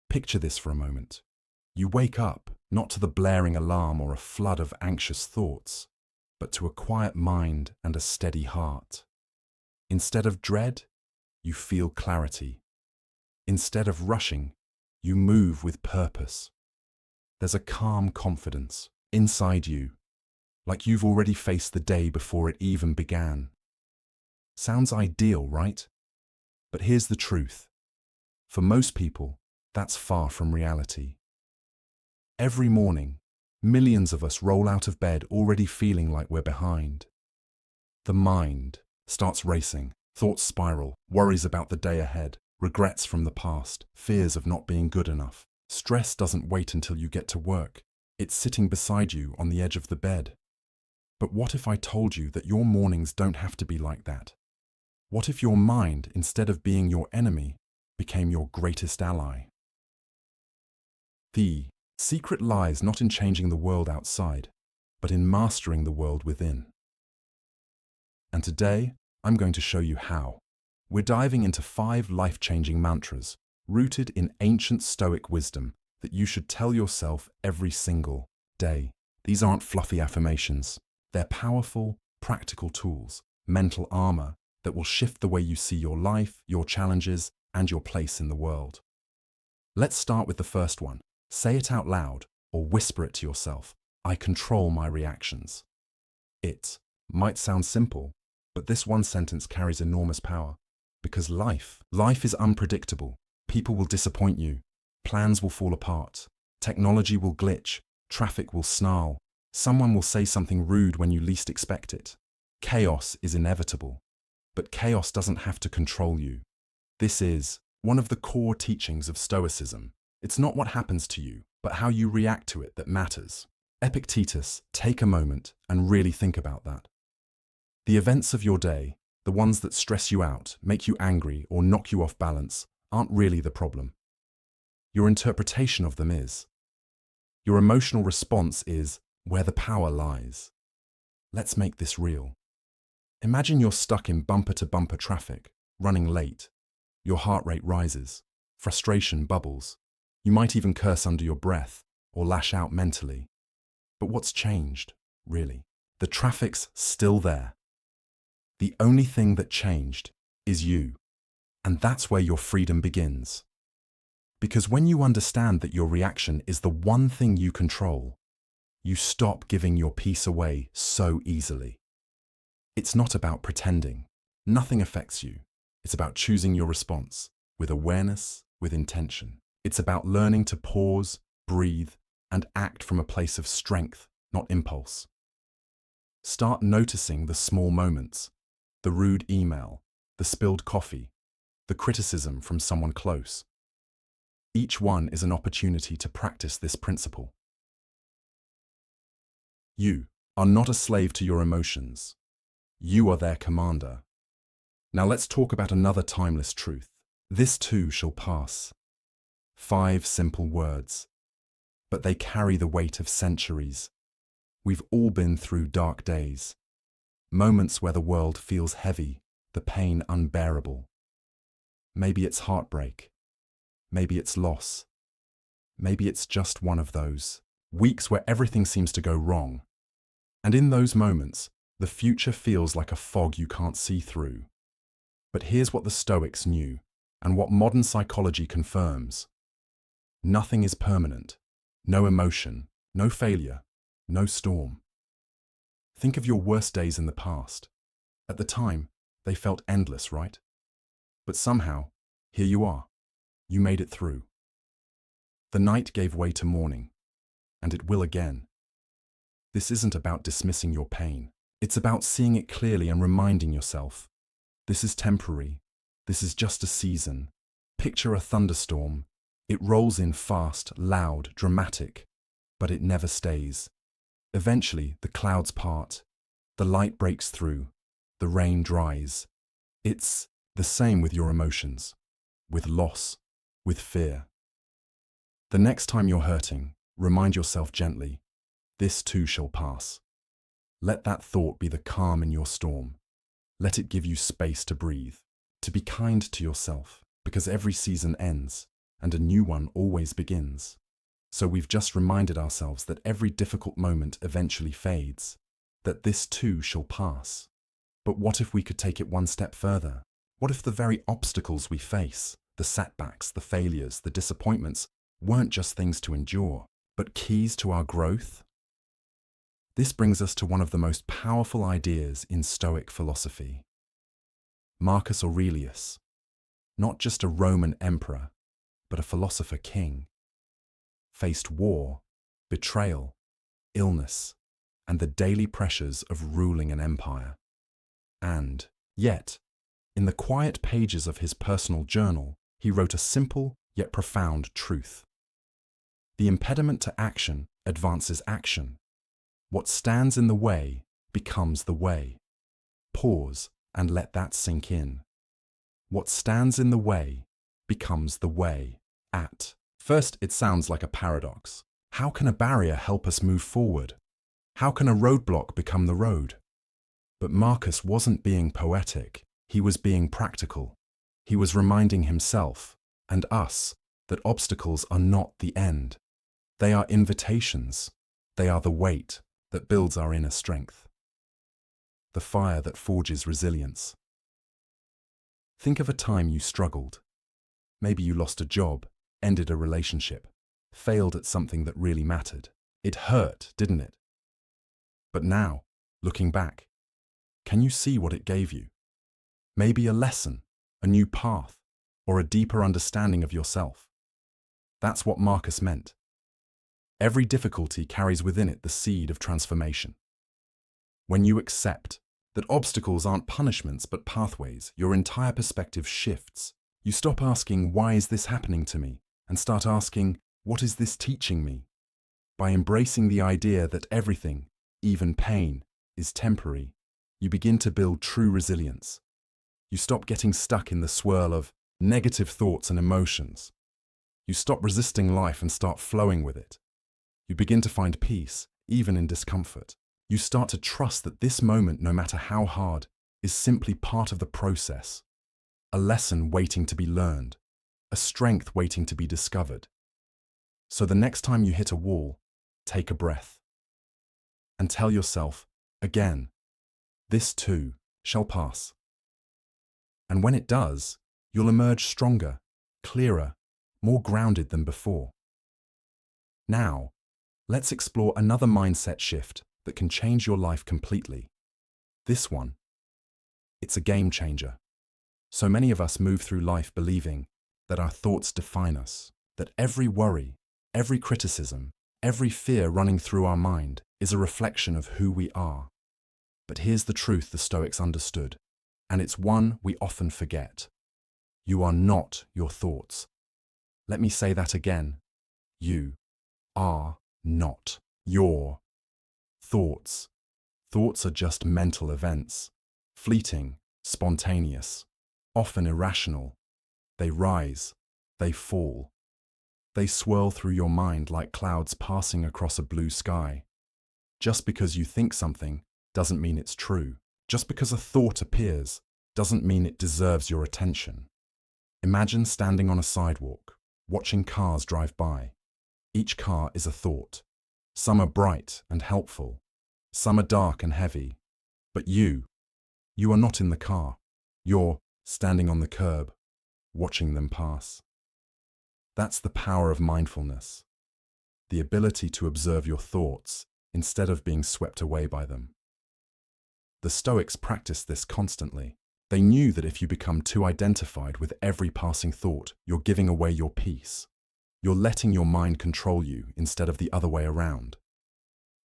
Picture this for a moment. You wake up not to the blaring alarm or a flood of anxious thoughts, but to a quiet mind and a steady heart. Instead of dread, you feel clarity. Instead of rushing, you move with purpose. There's a calm confidence inside you, like you've already faced the day before it even began. Sounds ideal, right? But here's the truth. For most people, that's far from reality. Every morning, millions of us roll out of bed already feeling like we're behind. The mind starts racing, thoughts spiral, worries about the day ahead, regrets from the past, fears of not being good enough. Stress doesn't wait until you get to work. It's sitting beside you on the edge of the bed. But what if I told you that your mornings don't have to be like that? What if your mind, instead of being your enemy, became your greatest ally? The secret lies not in changing the world outside, but in mastering the world within. And today, I'm going to show you how. We're diving into 5 life-changing mantras rooted in ancient Stoic wisdom that you should tell yourself every single day. These aren't fluffy affirmations. They're powerful, practical tools, mental armor that will shift the way you see your life, your challenges, and your place in the world. Let's start with the first one. Say it out loud or whisper it to yourself. I control my reactions. It might sound simple, but this one sentence carries enormous power. Because life is unpredictable. People will disappoint you. Plans will fall apart. Technology will glitch. Traffic will snarl. Someone will say something rude when you least expect it. Chaos is inevitable. But chaos doesn't have to control you. This is one of the core teachings of Stoicism. It's not what happens to you, but how you react to it that matters. Epictetus, take a moment and really think about that. The events of your day, the ones that stress you out, make you angry, or knock you off balance, aren't really the problem. Your interpretation of them is. Your emotional response is where the power lies. Let's make this real. Imagine you're stuck in bumper-to-bumper traffic, running late. Your heart rate rises. Frustration bubbles. You might even curse under your breath or lash out mentally. But what's changed, really? The traffic's still there. The only thing that changed is you. And that's where your freedom begins. Because when you understand that your reaction is the one thing you control, you stop giving your peace away so easily. It's not about pretending. Nothing affects you. It's about choosing your response with awareness, with intention. It's about learning to pause, breathe, and act from a place of strength, not impulse. Start noticing the small moments, the rude email, the spilled coffee, the criticism from someone close. Each one is an opportunity to practice this principle. You are not a slave to your emotions. You are their commander. Now let's talk about another timeless truth. This too shall pass. 5 simple words, but they carry the weight of centuries. We've all been through dark days, moments where the world feels heavy, the pain unbearable. Maybe it's heartbreak. Maybe it's loss. Maybe it's just one of those weeks where everything seems to go wrong. And in those moments, the future feels like a fog you can't see through. But here's what the Stoics knew, and what modern psychology confirms. Nothing is permanent. No emotion, no failure, no storm. Think of your worst days in the past. At the time, they felt endless, right? But somehow, here you are. You made it through. The night gave way to morning, and it will again. This isn't about dismissing your pain. It's about seeing it clearly and reminding yourself, this is temporary. This is just a season. Picture a thunderstorm. It rolls in fast, loud, dramatic, but it never stays. Eventually, the clouds part. The light breaks through. The rain dries. It's the same with your emotions, with loss, with fear. The next time you're hurting, remind yourself gently, this too shall pass. Let that thought be the calm in your storm. Let it give you space to breathe, to be kind to yourself, because every season ends, and a new one always begins. So we've just reminded ourselves that every difficult moment eventually fades, that this too shall pass. But what if we could take it one step further? What if the very obstacles we face, the setbacks, the failures, the disappointments, weren't just things to endure, but keys to our growth? This brings us to one of the most powerful ideas in Stoic philosophy. Marcus Aurelius, not just a Roman emperor, but a philosopher king, faced war, betrayal, illness, and the daily pressures of ruling an empire. And, yet, in the quiet pages of his personal journal, he wrote a simple yet profound truth. The impediment to action advances action. What stands in the way becomes the way. Pause and let that sink in. What stands in the way becomes the way. At first, it sounds like a paradox. How can a barrier help us move forward? How can a roadblock become the road? But Marcus wasn't being poetic. He was being practical. He was reminding himself and us that obstacles are not the end. They are invitations. They are the weight that builds our inner strength, the fire that forges resilience. Think of a time you struggled. Maybe you lost a job, ended a relationship, failed at something that really mattered. It hurt, didn't it? But now, looking back, can you see what it gave you? Maybe a lesson, a new path, or a deeper understanding of yourself. That's what Marcus meant. Every difficulty carries within it the seed of transformation. When you accept that obstacles aren't punishments but pathways, your entire perspective shifts. You stop asking, why is this happening to me? And start asking, what is this teaching me? By embracing the idea that everything, even pain, is temporary, you begin to build true resilience. You stop getting stuck in the swirl of negative thoughts and emotions. You stop resisting life and start flowing with it. You begin to find peace, even in discomfort. You start to trust that this moment, no matter how hard, is simply part of the process. A lesson waiting to be learned, a strength waiting to be discovered. So the next time you hit a wall, take a breath. And tell yourself, again, this too shall pass. And when it does, you'll emerge stronger, clearer, more grounded than before. Now, let's explore another mindset shift that can change your life completely. This one, it's a game changer. So many of us move through life believing that our thoughts define us, that every worry, every criticism, every fear running through our mind is a reflection of who we are. But here's the truth the Stoics understood, and it's one we often forget. You are not your thoughts. Let me say that again. You are not your thoughts. Thoughts are just mental events, fleeting, spontaneous, often irrational. They rise, they fall. They swirl through your mind like clouds passing across a blue sky. Just because you think something doesn't mean it's true. Just because a thought appears doesn't mean it deserves your attention. Imagine standing on a sidewalk, watching cars drive by. Each car is a thought. Some are bright and helpful. Some are dark and heavy. But you are not in the car. You're standing on the curb, watching them pass. That's the power of mindfulness. The ability to observe your thoughts instead of being swept away by them. The Stoics practiced this constantly. They knew that if you become too identified with every passing thought, you're giving away your peace. You're letting your mind control you instead of the other way around.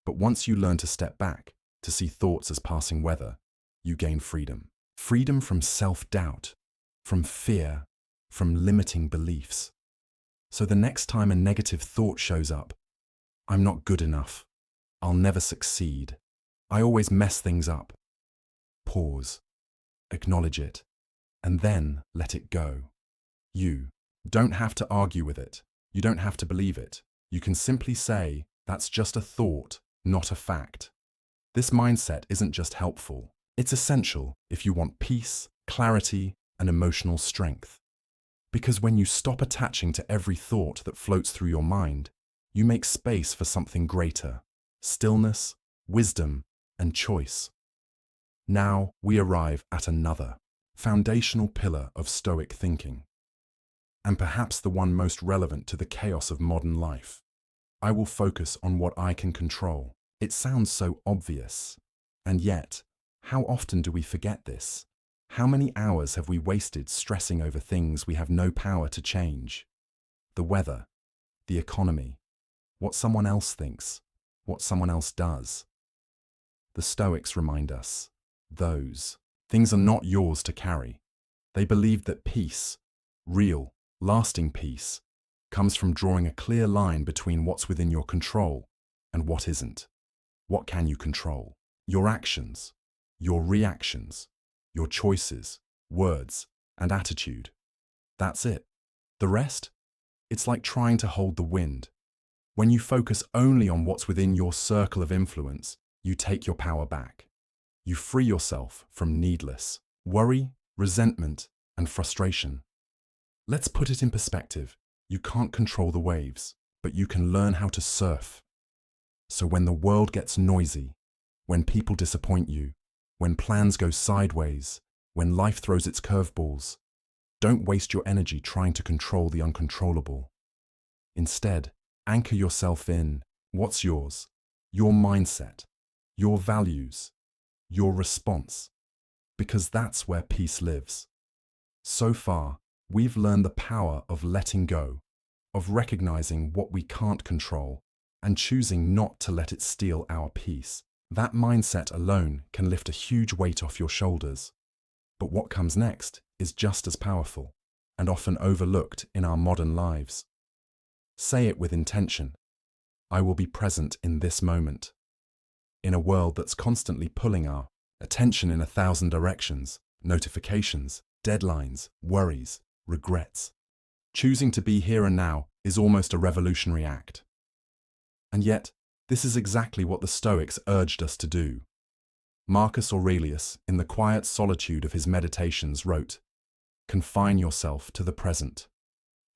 But once you learn to step back, to see thoughts as passing weather, you gain freedom. Freedom from self-doubt, from fear, from limiting beliefs. So the next time a negative thought shows up, I'm not good enough. I'll never succeed. I always mess things up. Pause. Acknowledge it, and then let it go. You don't have to argue with it. You don't have to believe it. You can simply say, that's just a thought, not a fact. This mindset isn't just helpful. It's essential if you want peace, clarity, and emotional strength. Because when you stop attaching to every thought that floats through your mind, you make space for something greater: stillness, wisdom, and choice. Now we arrive at another foundational pillar of Stoic thinking, and perhaps the one most relevant to the chaos of modern life. I will focus on what I can control. It sounds so obvious, and yet, how often do we forget this? How many hours have we wasted stressing over things we have no power to change? The weather, the economy, what someone else thinks, what someone else does. The Stoics remind us, those things are not yours to carry. They believed that peace, real, lasting peace, comes from drawing a clear line between what's within your control and what isn't. What can you control? Your actions, your reactions, your choices, words, and attitude. That's it. The rest? It's like trying to hold the wind. When you focus only on what's within your circle of influence, you take your power back. You free yourself from needless worry, resentment, and frustration. Let's put it in perspective. You can't control the waves, but you can learn how to surf. So when the world gets noisy, when people disappoint you, when plans go sideways, when life throws its curveballs, don't waste your energy trying to control the uncontrollable. Instead, anchor yourself in what's yours, your mindset, your values, your response, because that's where peace lives. So far, we've learned the power of letting go, of recognizing what we can't control, and choosing not to let it steal our peace. That mindset alone can lift a huge weight off your shoulders. But what comes next is just as powerful, and often overlooked in our modern lives. Say it with intention. I will be present in this moment. In a world that's constantly pulling our attention in 1,000 directions, notifications, deadlines, worries, regrets, choosing to be here and now is almost a revolutionary act. And yet, this is exactly what the Stoics urged us to do. Marcus Aurelius, in the quiet solitude of his meditations, wrote, "Confine yourself to the present."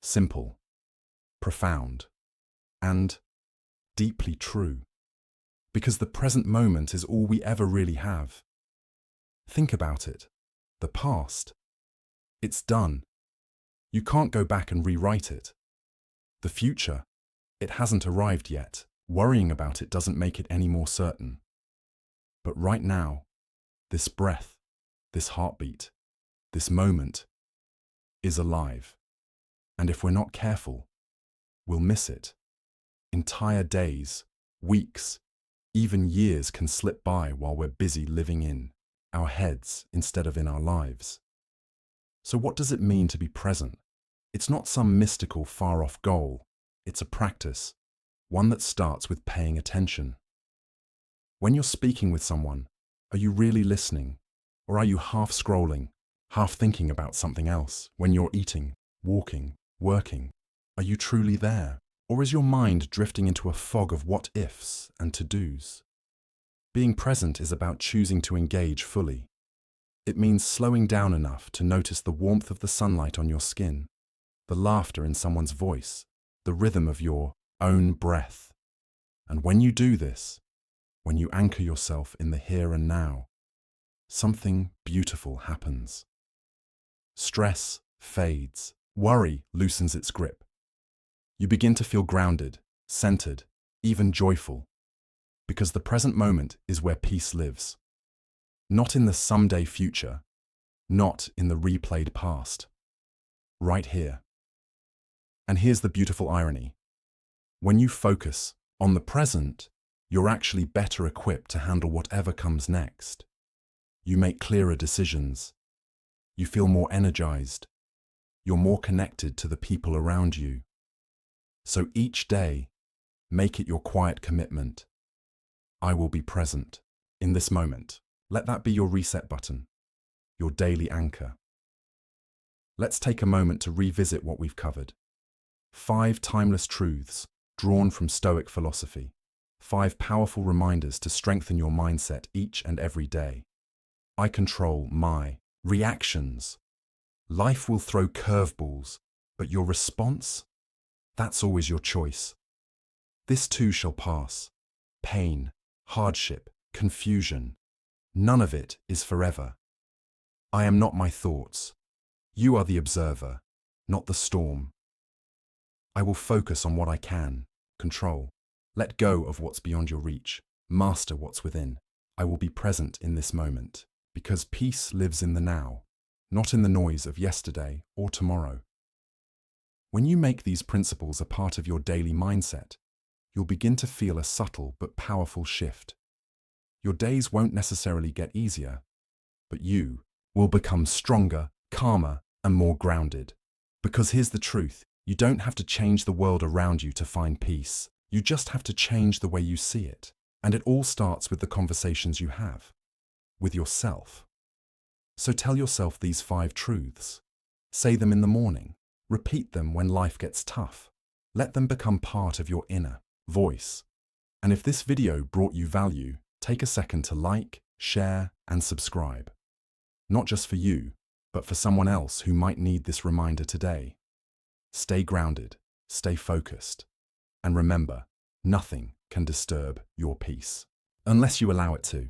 Simple, profound, and deeply true. Because the present moment is all we ever really have. Think about it. The past. It's done. You can't go back and rewrite it. The future. It hasn't arrived yet. Worrying about it doesn't make it any more certain. But right now, this breath, this heartbeat, this moment is alive. And if we're not careful, we'll miss it. Entire days, weeks, even years can slip by while we're busy living in our heads instead of in our lives. So what does it mean to be present? It's not some mystical, far-off goal. It's a practice, one that starts with paying attention. When you're speaking with someone, are you really listening? Or are you half scrolling, half thinking about something else? When you're eating, walking, working, are you truly there? Or is your mind drifting into a fog of what-ifs and to-dos? Being present is about choosing to engage fully. It means slowing down enough to notice the warmth of the sunlight on your skin, the laughter in someone's voice, the rhythm of your own breath. And when you do this, when you anchor yourself in the here and now, something beautiful happens. Stress fades. Worry loosens its grip. You begin to feel grounded, centered, even joyful, because the present moment is where peace lives. Not in the someday future, not in the replayed past. Right here. And here's the beautiful irony. When you focus on the present, you're actually better equipped to handle whatever comes next. You make clearer decisions. You feel more energized. You're more connected to the people around you. So each day, make it your quiet commitment. I will be present in this moment. Let that be your reset button, your daily anchor. Let's take a moment to revisit what we've covered. 5 timeless truths drawn from Stoic philosophy. 5 powerful reminders to strengthen your mindset each and every day. I control my reactions. Life will throw curveballs, But your response? That's always your choice. This too shall pass. Pain, hardship, confusion. None of it is forever. I am not my thoughts. You are the observer, not the storm. I will focus on what I can, control. Let go of what's beyond your reach. Master what's within. I will be present in this moment, because peace lives in the now, not in the noise of yesterday or tomorrow. When you make these principles a part of your daily mindset, you'll begin to feel a subtle but powerful shift. Your days won't necessarily get easier, but you will become stronger, calmer, and more grounded. Because here's the truth, you don't have to change the world around you to find peace. You just have to change the way you see it. And it all starts with the conversations you have with yourself. So tell yourself these 5 truths. Say them in the morning. Repeat them when life gets tough. Let them become part of your inner voice. And if this video brought you value, take a second to like, share, and subscribe. Not just for you, but for someone else who might need this reminder today. Stay grounded, stay focused, and remember, nothing can disturb your peace, unless you allow it to.